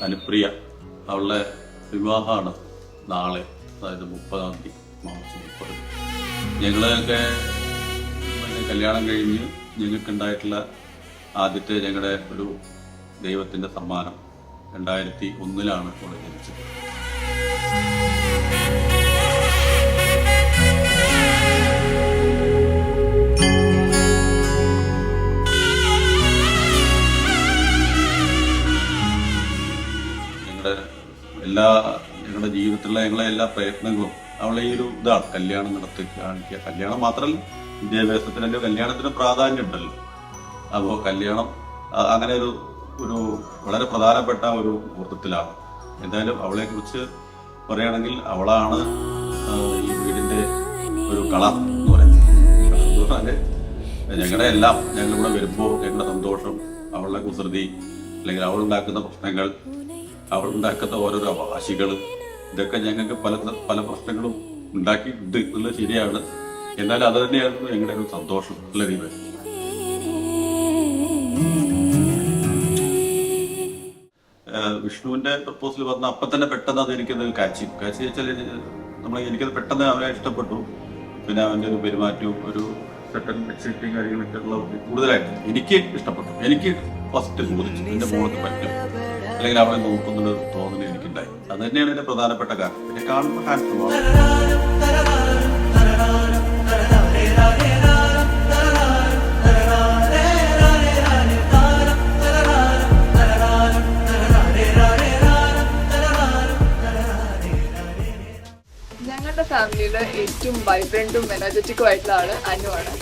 അനുപ്രിയ, അവളുടെ വിവാഹമാണ് നാളെ, അതായത് 30-ാം തീയതി, മാർച്ച് 30. ഞങ്ങളൊക്കെ കല്യാണം കഴിഞ്ഞ് ഞങ്ങൾക്കുണ്ടായിട്ടുള്ള ആദ്യത്തെ ഞങ്ങളുടെ ഒരു ദൈവത്തിൻ്റെ സമ്മാനം 2001 അവളെ ജനിച്ചത്. ഞങ്ങളുടെ ജീവിതത്തിലുള്ള ഞങ്ങളെ എല്ലാ പ്രയത്നങ്ങളും അവളെ ഈ ഒരു ഇതാണ്, കല്യാണം നടത്തി കാണിക്കുക. കല്യാണം മാത്രമല്ല, വിദ്യാഭ്യാസത്തിന് കല്യാണത്തിന് പ്രാധാന്യം ഉണ്ടല്ലോ. അപ്പോൾ കല്യാണം അങ്ങനെ ഒരു വളരെ പ്രധാനപ്പെട്ട ഒരു മുഹൂർത്തത്തിലാണ്. എന്തായാലും അവളെക്കുറിച്ച് പറയുകയാണെങ്കിൽ അവളാണ് ഈ വീടിൻ്റെ ഒരു കളർ എന്ന് പറയുന്നത്. ഞങ്ങളുടെ എല്ലാം, ഞങ്ങളിവിടെ വരുമ്പോൾ ഞങ്ങളുടെ സന്തോഷം, അവളുടെ കുസൃതി, അല്ലെങ്കിൽ അവളുണ്ടാക്കുന്ന പ്രശ്നങ്ങൾ, അവളുണ്ടാക്കുന്ന ഓരോരോ വാശികൾ, ഇതൊക്കെ ഞങ്ങൾക്ക് പല പ്രശ്നങ്ങളും ഉണ്ടാക്കിയിട്ടുണ്ട് എന്നുള്ളത് ശരിയാണ്. എന്നാലും അത് തന്നെയായിരുന്നു ഞങ്ങളുടെ ഒരു സന്തോഷം ഉള്ള രീതി. വിഷ്ണുവിന്റെ പ്രപ്പോസൽ വന്ന അപ്പം തന്നെ പെട്ടെന്ന് അത് എനിക്കത് കാച്ചി വെച്ചാൽ എനിക്കത് പെട്ടെന്ന് അവനെ ഇഷ്ടപ്പെട്ടു. പിന്നെ അവൻ്റെ ഒരു പെരുമാറ്റവും ഒരു സെക്കൻഡ് എക്സിറ്റിങ് കാര്യങ്ങളൊക്കെ ഉള്ള കൂടുതലായിട്ട് എനിക്ക് ഇഷ്ടപ്പെട്ടു. എനിക്ക് ഫസ്റ്റ് ബോധിച്ചു എൻ്റെ മോൾക്ക് പറ്റും, അല്ലെങ്കിൽ അവളെ നോക്കുന്നത് തോന്നൽ എനിക്കുണ്ടായി. അത് തന്നെയാണ് എൻ്റെ പ്രധാനപ്പെട്ട കാരണം. പിന്നെ കാണുമ്പോൾ ഹാൻഡ്സമാണ്. ഞങ്ങളുടെ ഫാമിലിയിലെ ഏറ്റവും വൈബ്രന്റും എനർജറ്റിക്കും ആയിട്ടുള്ള ആള് അനുവാണ്.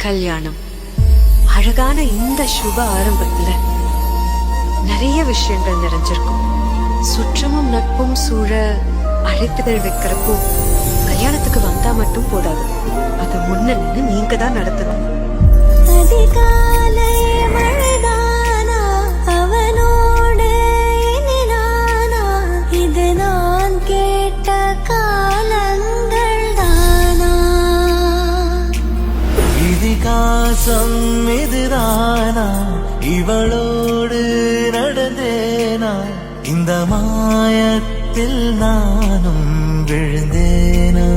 கல்யாணம் அழகான இந்த சுப ஆரம்பத்துல நிறைய விஷயங்கள் நிறைஞ்சிருக்கும். சுற்றமும் நட்பும் சூழ அழைப்புகள் வைக்கிறப்போ கல்யாணத்துக்கு வந்தா மட்டும் போதாது, அதை முன்ன நின்று நீங்க தான் நடத்தணும். இதுதானா இவளோடு நடந்தேனா, இந்த மாயத்தில் நானும் விழுந்தேனா.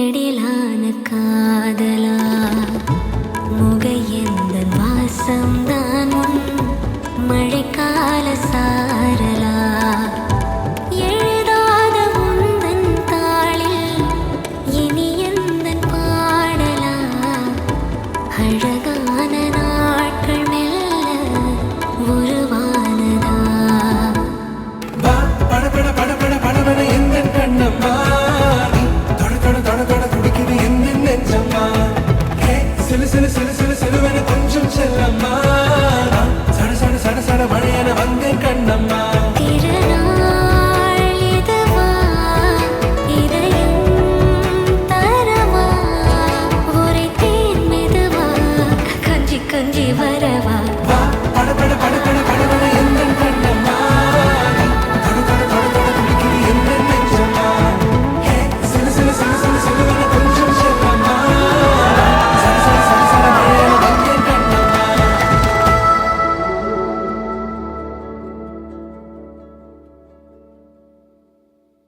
நெடிலான காதலா முகையந்தன் வாசம்தான் உன் மழைக்கால சாரலா எழுதாத உந்தன் தாளில் இனி எந்தன் பாடலா அழகான நாட்கள் மெல்ல உருவானதா பட பட பட